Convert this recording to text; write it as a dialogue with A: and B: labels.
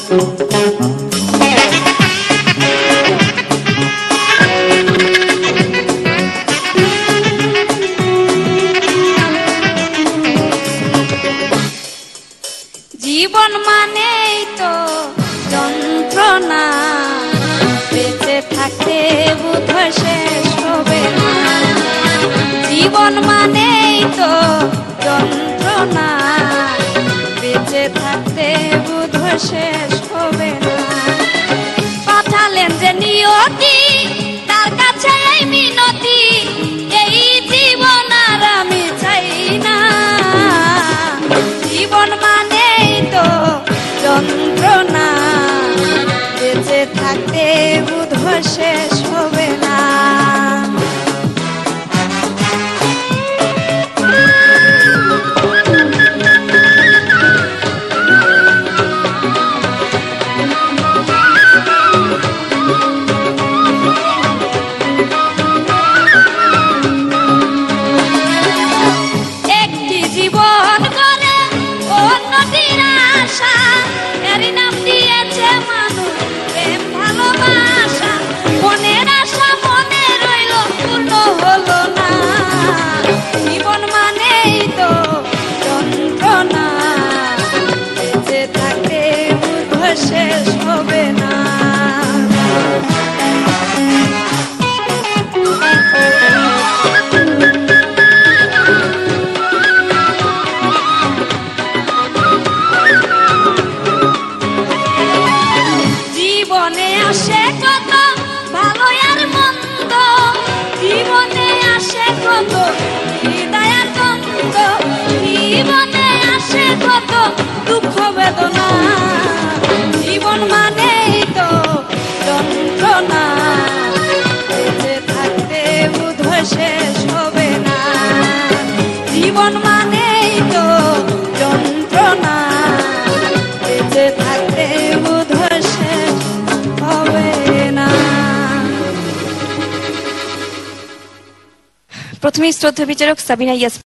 A: জীবন মানেই তো যন্ত্রণা, বেঁচে থাকতে বোধহয় শেষ হবে না। জীবন মানেই তো যন্ত্রণা, বেঁচে থাকতে বোধহয় শেষ হবে না। পাঠালেন যে নিয়তি, তার কাছে এই মিনতি, এই জীবন আর আমি চাই না। জীবন মানেই তো যন্ত্রণা, বেঁচে থাকতে বোধহয় শেষ হবে না। একটি জীবন গড়ে অন্যটির আশা, এরই নাম দিয়েছে মানুষ প্রেম ভালোবাসা। মনের আশা মনে রইল, পূর্ণ হলো না। জীবন মানেই তো যন্ত্রণা, বেঁচে থাকতে বোধহয় শেষ হবে না। জীবনে আসে কত ভালো আর মন্দ, জীবনে আসে কত হৃদয় আর দ্বন্দ্ব, জীবনে আসে কত দুঃখ বেদনা। জীবন মানেই তো যন্ত্রণা, বেঁচে থাকতে বোধহয় শেষ হবে না। জীবন মানেই তো যন্ত্রণা, বেঁচে থাকতে বোধহয় শেষ হবে না।
B: প্রথমেই শ্রদ্ধা বিচারক সাবিনা ইয়াসমিন